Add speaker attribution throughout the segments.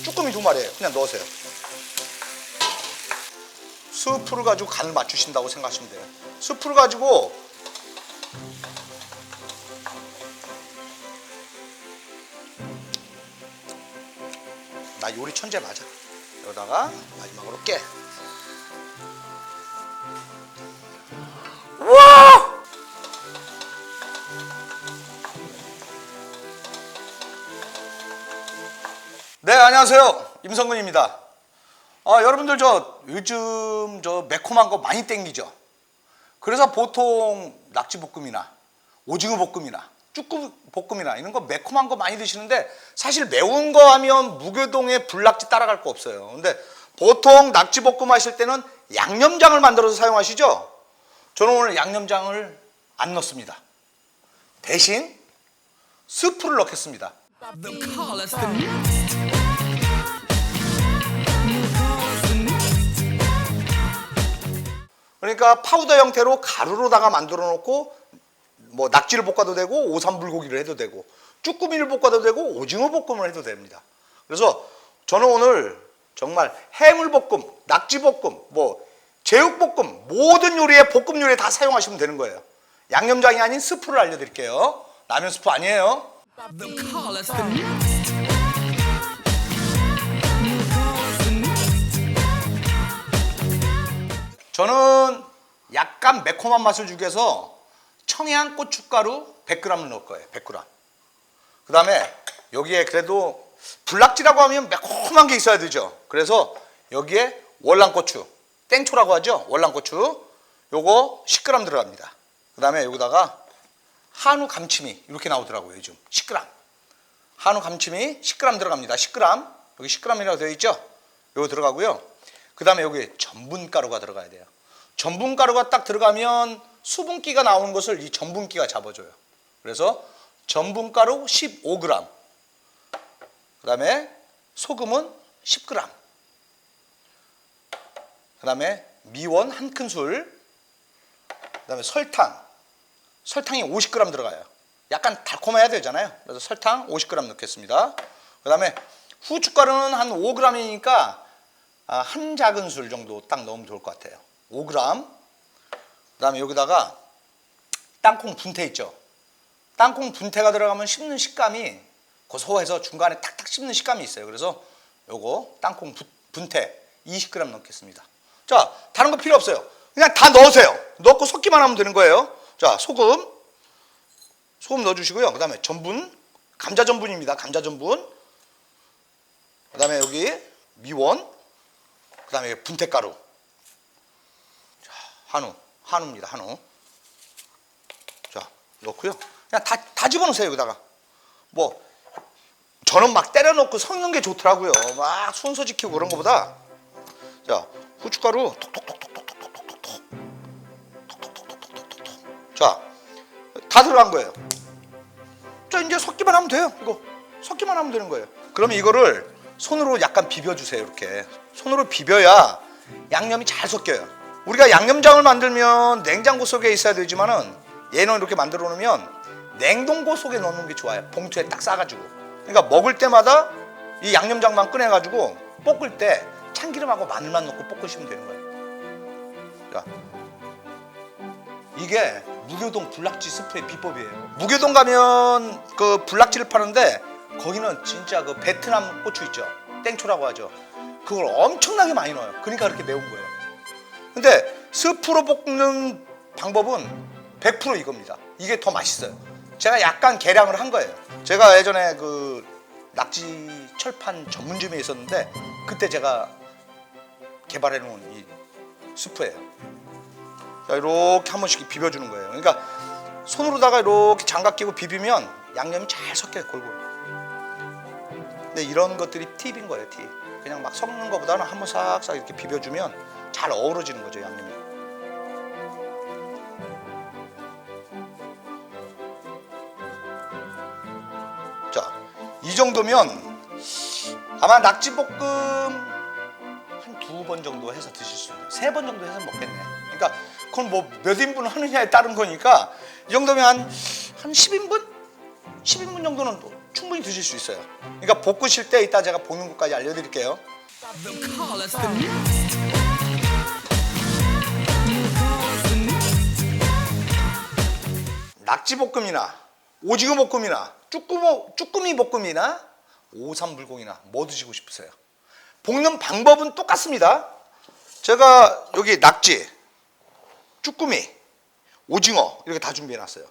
Speaker 1: 쭈꾸미 2마리예요. 그냥 넣으세요. 스프를 가지고 간을 맞추신다고 생각하시면 돼요. 스프를 가지고 나 요리 천재 맞아. 여기다가 마지막으로 깨. 우와! 네, 안녕하세요. 임성근입니다. 여러분들 요즘 매콤한 거 많이 땡기죠. 그래서 보통 낙지볶음이나 오징어 볶음이나 쭈꾸미 볶음이나 이런 거 매콤한 거 많이 드시는데 사실 매운 거 하면 무교동의 불낙지 따라갈 거 없어요. 근데 보통 낙지볶음 하실 때는 양념장을 만들어서 사용하시죠. 저는 오늘 양념장을 안 넣습니다. 대신 스프를 넣겠습니다. 그러니까 파우더 형태로 가루로다가 만들어 놓고 뭐 낙지를 볶아도 되고 오삼불고기를 해도 되고 쭈꾸미를 볶아도 되고 오징어 볶음을 해도 됩니다. 그래서 저는 오늘 정말 해물볶음, 낙지볶음, 뭐 제육볶음 모든 요리에 볶음 요리에 다 사용하시면 되는 거예요. 양념장이 아닌 스프를 알려드릴게요. 라면 스프 아니에요. 저는 약간 매콤한 맛을 주기 위해서 청양 고춧가루 100g을 넣을 거예요. 100g. 그 다음에 여기에 그래도 불낙지라고 하면 매콤한 게 있어야 되죠. 그래서 여기에 월남고추, 땡초라고 하죠. 월남고추 요거 10g 들어갑니다. 그 다음에 여기다가 한우 감침이 이렇게 나오더라고요. 요즘 10g. 한우 감침이 10g 들어갑니다. 10g. 여기 10g이라고 되어 있죠. 요거 들어가고요. 그 다음에 여기에 전분가루가 들어가야 돼요. 전분가루가 딱 들어가면 수분기가 나오는 것을 이 전분기가 잡아줘요. 그래서 전분가루 15g. 그 다음에 소금은 10g. 그 다음에 미원 1큰술. 그 다음에 설탕이 50g 들어가요. 약간 달콤해야 되잖아요. 그래서 설탕 50g 넣겠습니다. 그 다음에 후춧가루는 한 5g이니까 한 작은술 정도 딱 넣으면 좋을 것 같아요. 5g. 그 다음에 여기다가 땅콩 분태 있죠. 땅콩 분태가 들어가면 씹는 식감이 고소해서 중간에 탁탁 씹는 식감이 있어요. 그래서 요거 땅콩 분태 20g 넣겠습니다. 자, 다른 거 필요 없어요. 그냥 다 넣으세요. 넣고 섞기만 하면 되는 거예요. 자, 소금 넣어주시고요. 그 다음에 전분, 감자 전분입니다. 감자 전분. 그 다음에 여기 미원. 그 다음에 분태가루. 자, 한우입니다. 한우. 자, 넣고요. 그냥 다 집어넣으세요. 여기다가. 뭐 저는 막 때려 넣고 섞는 게 좋더라고요. 막 순서 지키고 그런 거보다. 자, 후춧가루 톡톡톡톡톡톡톡톡톡. 자, 다 들어간 거예요. 자, 이제 섞기만 하면 돼요. 이거 섞기만 하면 되는 거예요. 그러면 이거를 손으로 약간 비벼주세요. 이렇게 손으로 비벼야 양념이 잘 섞여요. 우리가 양념장을 만들면 냉장고 속에 있어야 되지만은 얘는 이렇게 만들어 놓으면 냉동고 속에 넣는 게 좋아요. 봉투에 딱 싸가지고. 그러니까 먹을 때마다 이 양념장만 꺼내가지고 볶을 때 참기름하고 마늘만 넣고 볶으시면 되는 거예요. 자, 이게 무교동 불낙지 스프의 비법이에요. 무교동 가면 그 불낙지를 파는데 거기는 진짜 그 베트남 고추 있죠. 땡초라고 하죠. 그걸 엄청나게 많이 넣어요. 그러니까 그렇게 매운 거예요. 근데 스프로 볶는 방법은 100% 이겁니다. 이게 더 맛있어요. 제가 약간 계량을 한 거예요. 제가 예전에 그 낙지 철판 전문점에 있었는데 그때 제가 개발해 놓은 이 스프예요. 자, 이렇게 한 번씩 비벼주는 거예요. 그러니까 손으로다가 이렇게 장갑 끼고 비비면 양념이 잘 섞여요. 골고루. 근데 이런 것들이 팁인 거예요. 팁. 그냥 막 섞는 것보다는 한 번 싹싹 이렇게 비벼주면 잘 어우러지는 거죠. 양념이. 자, 이 정도면 아마 낙지볶음 한 2번 정도 해서 드실 수 있어요. 3번 정도 해서 먹겠네. 그러니까 그건 뭐 몇 인분 하느냐에 따른 거니까 이 정도면 한 10인분? 10인분 정도는 충분히 드실 수 있어요. 그러니까 볶으실 때 이따 제가 볶는 것까지 알려드릴게요. 낙지볶음이나 오징어 볶음이나 쭈꾸미 볶음이나 오삼불고기나 뭐 드시고 싶으세요? 볶는 방법은 똑같습니다. 제가 여기 낙지, 쭈꾸미, 오징어 이렇게 다 준비해 놨어요.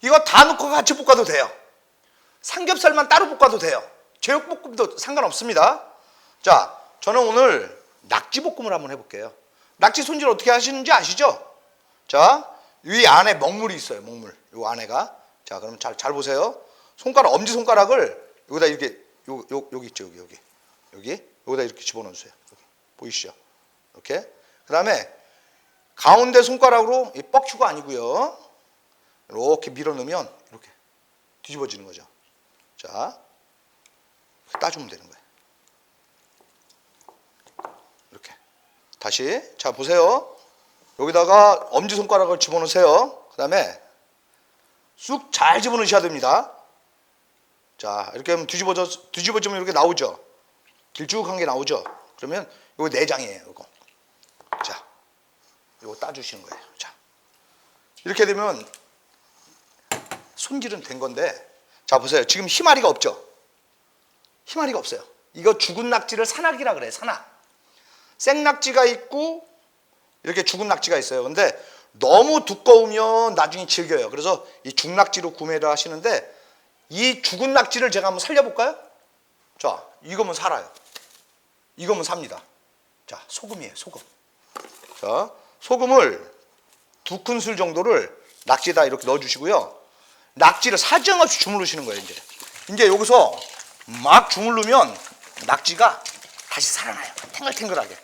Speaker 1: 이거 다 넣고 같이 볶아도 돼요. 삼겹살만 따로 볶아도 돼요. 제육볶음도 상관없습니다. 자, 저는 오늘 낙지볶음을 한번 해볼게요. 낙지 손질 어떻게 하시는지 아시죠? 자, 위 안에 먹물이 있어요. 먹물. 요 안에가. 자, 그럼 잘 보세요. 손가락, 엄지손가락을 여기다 이렇게 여기 있죠. 여기 여기다 이렇게 집어넣으세요. 여기. 보이시죠? 이렇게. 그 다음에 가운데 손가락으로 이 뻑큐가 아니고요. 이렇게 밀어넣으면 이렇게 뒤집어지는 거죠. 자, 따주면 되는 거예요. 이렇게. 다시. 자, 보세요. 여기다가 엄지손가락을 집어넣으세요. 그 다음에 쑥 잘 집어넣으셔야 됩니다. 자, 이렇게 하면 뒤집어지면 이렇게 나오죠. 길쭉한 게 나오죠. 그러면 이거 내장이에요. 이거. 자, 이거 따주시는 거예요. 자, 이렇게 되면 손질은 된 건데, 자 보세요. 지금 희마리가 없죠. 희마리가 없어요. 이거 죽은 낙지를 산낙이라 그래요. 산낙. 생낙지가 있고 이렇게 죽은 낙지가 있어요. 근데 너무 두꺼우면 나중에 질겨요. 그래서 이 죽낙지로 구매를 하시는데, 이 죽은 낙지를 제가 한번 살려볼까요? 자, 이거면 살아요. 이거면 삽니다. 자, 소금이에요. 소금. 자, 소금을 2큰술 정도를 낙지에다 이렇게 넣어주시고요. 낙지를 사정없이 주물르시는 거예요. 이제 여기서 막 주물르면 낙지가 다시 살아나요. 탱글탱글하게.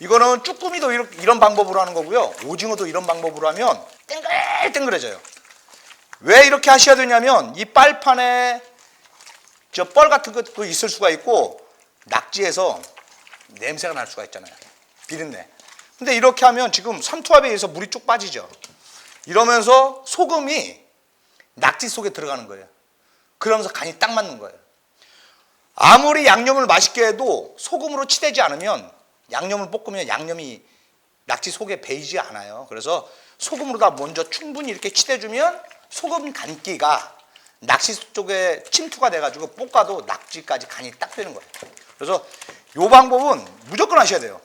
Speaker 1: 이거는 쭈꾸미도 이런 방법으로 하는 거고요. 오징어도 이런 방법으로 하면 탱글탱글해져요. 왜 이렇게 하셔야 되냐면, 이 빨판에 저 뻘 같은 거 있을 수가 있고, 낙지에서 냄새가 날 수가 있잖아요. 비린내. 근데 이렇게 하면 지금 삼투압에 의해서 물이 쭉 빠지죠. 이러면서 소금이 낙지 속에 들어가는 거예요. 그러면서 간이 딱 맞는 거예요. 아무리 양념을 맛있게 해도 소금으로 치대지 않으면, 양념을 볶으면 양념이 낙지 속에 배이지 않아요. 그래서 소금으로 다 먼저 충분히 이렇게 치대주면 소금 간기가 낙지 쪽에 침투가 돼가지고 볶아도 낙지까지 간이 딱 되는 거예요. 그래서 이 방법은 무조건 하셔야 돼요.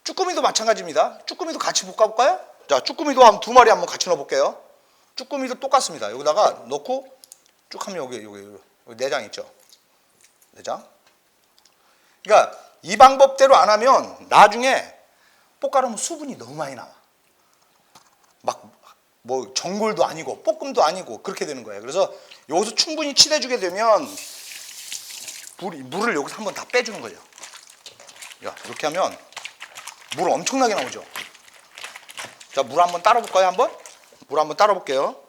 Speaker 1: 쭈꾸미도 마찬가지입니다. 쭈꾸미도 같이 볶아볼까요? 자, 쭈꾸미도 한 2마리 한번 같이 넣어볼게요. 쭈꾸미도 똑같습니다. 여기다가 넣고 쭉 하면 여기 내장 있죠. 내장. 그러니까 이 방법대로 안 하면 나중에 볶아놓으면 수분이 너무 많이 나와. 막 뭐 전골도 아니고 볶음도 아니고 그렇게 되는 거예요. 그래서 여기서 충분히 치대주게 되면 물을 여기서 한번 다 빼주는 거예요. 야, 이렇게 하면 물 엄청나게 나오죠. 자, 물 한번 따라 볼까요? 물 한번 따라 볼게요.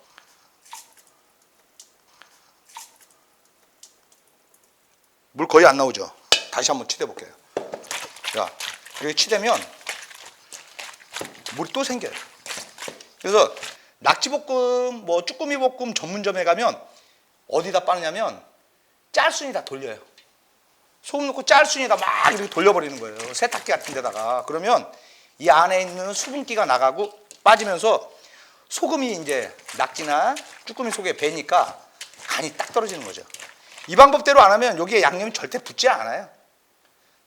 Speaker 1: 물 거의 안 나오죠. 다시 한번 치대 볼게요. 자, 이렇게 치대면 물이 또 생겨요. 그래서 낙지볶음, 뭐 쭈꾸미 볶음 전문점에 가면 어디다 빠느냐면 짤순이 다 돌려요. 소금 넣고 짤순이다 막 이렇게 돌려버리는 거예요. 세탁기 같은 데다가. 그러면 이 안에 있는 수분기가 나가고 빠지면서 소금이 이제 낙지나 쭈꾸미 속에 배니까 간이 딱 떨어지는 거죠. 이 방법대로 안 하면 여기에 양념이 절대 붙지 않아요.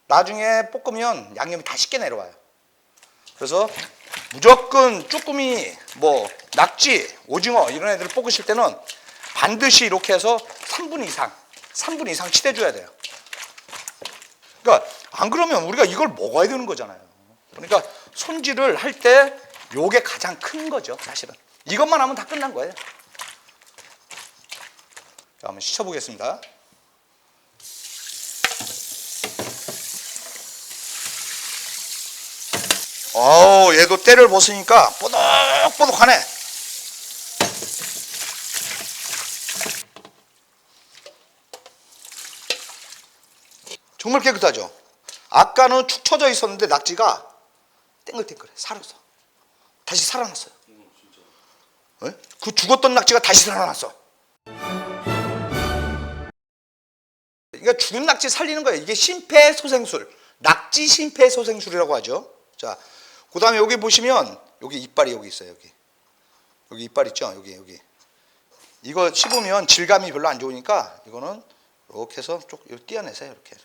Speaker 1: 나중에 볶으면 양념이 다 쉽게 내려와요. 그래서 무조건 쭈꾸미, 뭐 낙지, 오징어 이런 애들 볶으실 때는 반드시 이렇게 해서 3분 이상 치대줘야 돼요. 그러니까 안 그러면 우리가 이걸 먹어야 되는 거잖아요. 그러니까 손질을 할 때 요게 가장 큰 거죠, 사실은. 이것만 하면 다 끝난 거예요. 자, 한번 씻어보겠습니다. 얘도 때를 벗으니까 뽀득뽀득하네. 정말 깨끗하죠. 아까는 축 처져 있었는데 낙지가 땡글땡글해. 살았어. 다시 살아났어요. 그 죽었던 낙지가 다시 살아났어. 우리가 죽은 낙지 살리는 거예요. 이게 심폐소생술, 낙지 심폐소생술이라고 하죠. 자, 그 다음에 여기 보시면 여기 이빨이 여기 있어요. 여기 이빨 있죠. 여기 이거 씹으면 질감이 별로 안 좋으니까 이거는 이렇게 해서 쭉 떼어내세요. 이렇게.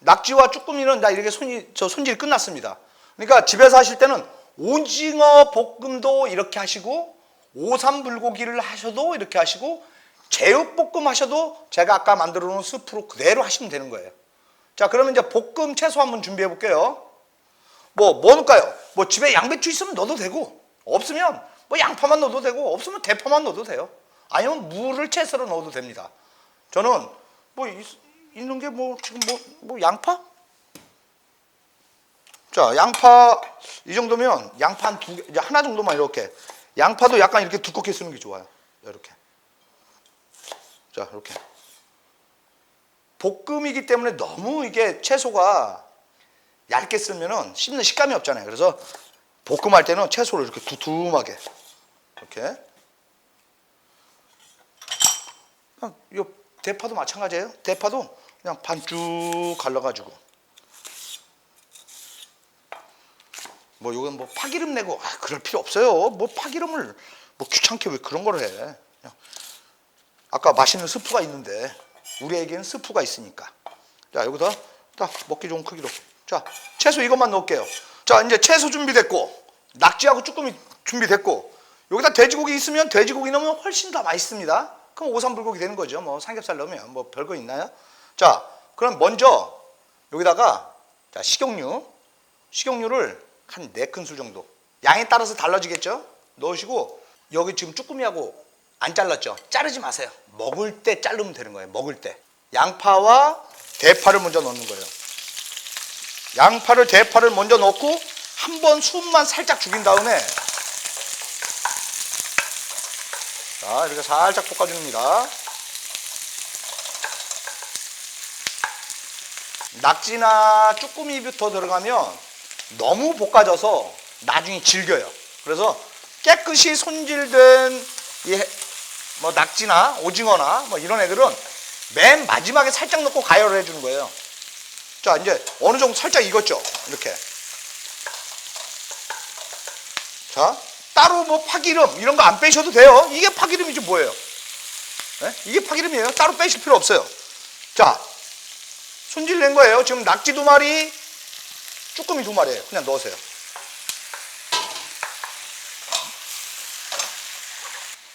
Speaker 1: 낙지와 쭈꾸미는 다 이렇게 손질이 끝났습니다. 그러니까 집에서 하실 때는 오징어 볶음도 이렇게 하시고 오삼불고기를 하셔도 이렇게 하시고 제육볶음 하셔도 제가 아까 만들어 놓은 스프로 그대로 하시면 되는 거예요. 자, 그러면 이제 볶음 채소 한번 준비해 볼게요. 뭐 넣을까요? 뭐 집에 양배추 있으면 넣어도 되고, 없으면 뭐 양파만 넣어도 되고, 없으면 대파만 넣어도 돼요. 아니면 무를 채서로 넣어도 됩니다. 저는 뭐 있는 게 뭐 지금 뭐 양파? 자, 양파 이 정도면 양파 한 두 개, 이제 하나 정도만 이렇게. 양파도 약간 이렇게 두껍게 쓰는 게 좋아요. 이렇게. 자, 이렇게. 볶음이기 때문에 너무 이게 채소가 얇게 쓰면은 씹는 식감이 없잖아요. 그래서 볶음할 때는 채소를 이렇게 두툼하게 이렇게. 이 대파도 마찬가지예요. 대파도 그냥 반쭉 갈라가지고. 뭐 이건 뭐 파기름 내고 그럴 필요 없어요. 뭐 파기름을 뭐 귀찮게 왜 그런 걸 해. 그냥 아까 맛있는 스프가 있는데 우리에게는 스프가 있으니까. 자, 여기다 딱 먹기 좋은 크기로. 자, 채소 이것만 넣을게요. 자, 이제 채소 준비됐고 낙지하고 쭈꾸미 준비됐고 여기다 돼지고기 있으면 돼지고기 넣으면 훨씬 더 맛있습니다. 그럼 오삼불고기 되는 거죠. 뭐 삼겹살 넣으면 뭐 별거 있나요? 자, 그럼 먼저 여기다가 자, 식용유를 한 4큰술 정도. 양에 따라서 달라지겠죠? 넣으시고 여기 지금 쭈꾸미하고 안 잘랐죠? 자르지 마세요. 먹을 때 자르면 되는 거예요. 먹을 때. 양파와 대파를 먼저 넣는 거예요. 양파를 대파를 먼저 넣고 한번 숨만 살짝 죽인 다음에 자, 이렇게 살짝 볶아줍니다. 낙지나 쭈꾸미부터 들어가면 너무 볶아져서 나중에 질겨요. 그래서 깨끗이 손질된 뭐 낙지나 오징어나 뭐 이런 애들은 맨 마지막에 살짝 넣고 가열을 해주는 거예요. 자, 이제 어느 정도 살짝 익었죠. 이렇게. 자, 따로 뭐 파기름 이런 거 안 빼셔도 돼요. 이게 파기름이지 뭐예요. 네? 이게 파기름이에요. 따로 빼실 필요 없어요. 자, 손질된 거예요. 지금 낙지 2마리, 쭈꾸미 2마리예요. 그냥 넣으세요.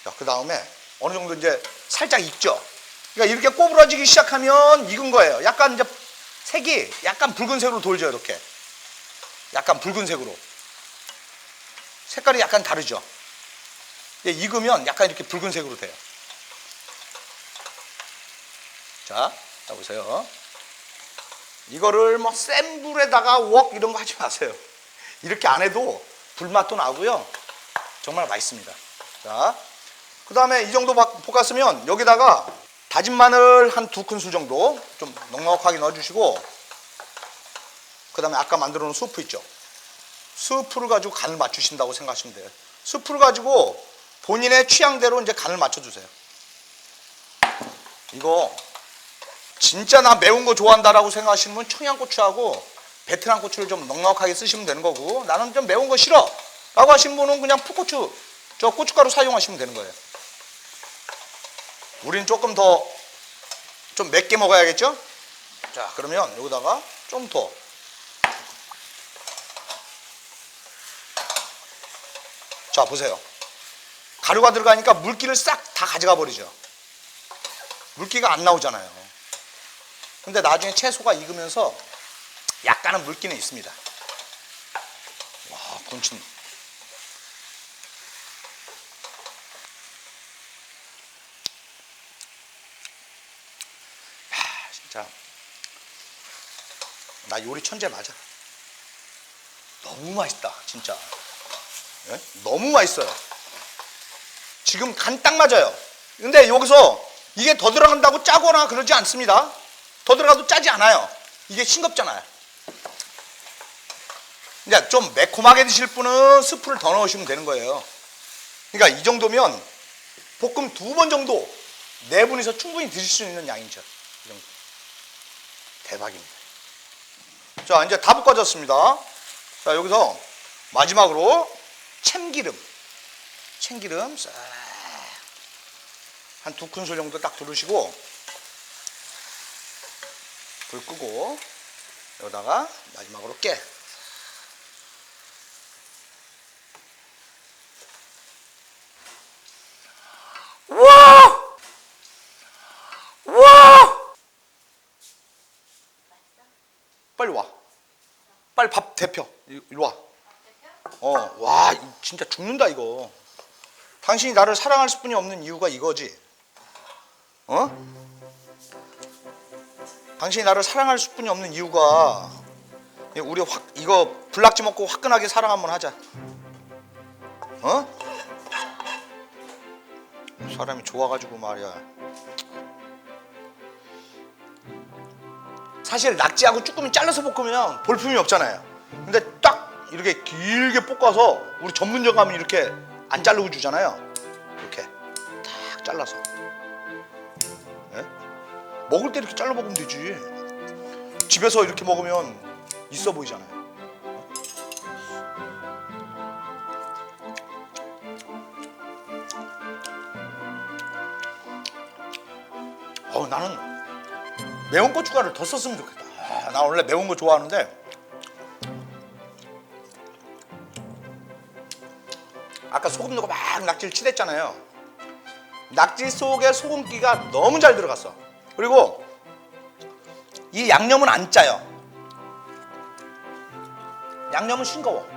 Speaker 1: 자, 그 다음에 어느 정도 이제 살짝 익죠. 그러니까 이렇게 꼬부라지기 시작하면 익은 거예요. 약간 이제 색이 약간 붉은색으로 돌죠. 이렇게. 약간 붉은색으로. 색깔이 약간 다르죠. 익으면 약간 이렇게 붉은색으로 돼요. 자 보세요. 이거를 뭐 센 불에다가 웍 이런 거 하지 마세요. 이렇게 안 해도 불맛도 나고요. 정말 맛있습니다. 자, 그 다음에 이 정도 볶았으면 여기다가 다진 마늘 한 2큰술 정도 좀 넉넉하게 넣어주시고 그 다음에 아까 만들어 놓은 스프 있죠. 스프를 가지고 간을 맞추신다고 생각하시면 돼요. 스프를 가지고 본인의 취향대로 이제 간을 맞춰주세요. 이거 진짜 나 매운 거 좋아한다라고 생각하시는 분 청양고추하고 베트남 고추를 좀 넉넉하게 쓰시면 되는 거고 나는 좀 매운 거 싫어 라고 하시는 분은 그냥 풋고추 저 고춧가루 사용하시면 되는 거예요. 우린 조금 더 좀 맵게 먹어야겠죠? 자, 그러면 여기다가 좀 더 자, 보세요. 가루가 들어가니까 물기를 싹 다 가져가 버리죠. 물기가 안 나오잖아요. 근데 나중에 채소가 익으면서 약간은 물기는 있습니다. 와, 본친. 진짜 나 요리 천재 맞아. 너무 맛있다, 진짜. 네? 너무 맛있어요. 지금 간 딱 맞아요. 근데 여기서 이게 더 들어간다고 짜거나 그러지 않습니다. 더 들어가도 짜지 않아요. 이게 싱겁잖아요. 이제 좀 매콤하게 드실 분은 스프를 더 넣으시면 되는 거예요. 그러니까 이 정도면 볶음 2번 정도 네 분이서 충분히 드실 수 있는 양이죠. 이 정도. 대박입니다. 자, 이제 다 볶아졌습니다. 자, 여기서 마지막으로 참기름 싹 한 2큰술 정도 딱 두르시고 불 끄고 여기다가 마지막으로 깨. 와! 와! 빨리 와. 빨리 밥 대표. 이리 와. 와, 진짜 죽는다 이거. 당신이 나를 사랑할 수뿐이 없는 이유가 이거지. 당신이 나를 사랑할 수뿐이 없는 이유가 우리 이거 불낙지 먹고 화끈하게 사랑 한번 하자. 사람이 좋아가지고 말이야. 사실 낙지하고 쭈꾸미 잘라서 볶으면 볼품이 없잖아요. 근데 딱 이렇게 길게 볶아서 우리 전문점 가면 이렇게 안 자르고 주잖아요. 이렇게 딱 잘라서. 네? 먹을 때 이렇게 잘라 먹으면 되지. 집에서 이렇게 먹으면 있어 보이잖아요. 나는 매운 고춧가루를 더 썼으면 좋겠다. 나 원래 매운 거 좋아하는데 아까 소금 넣고 막 낙지를 치댔잖아요. 낙지 속에 소금기가 너무 잘 들어갔어. 그리고 이 양념은 안 짜요. 양념은 싱거워.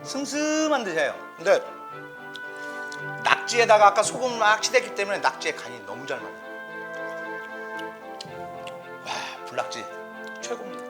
Speaker 1: 슴슴한 듯해요. 근데 낙지에다가 아까 소금을 막 치댔기 때문에 낙지의 간이 너무 잘 맞아요. 와, 불낙지 최고입니다.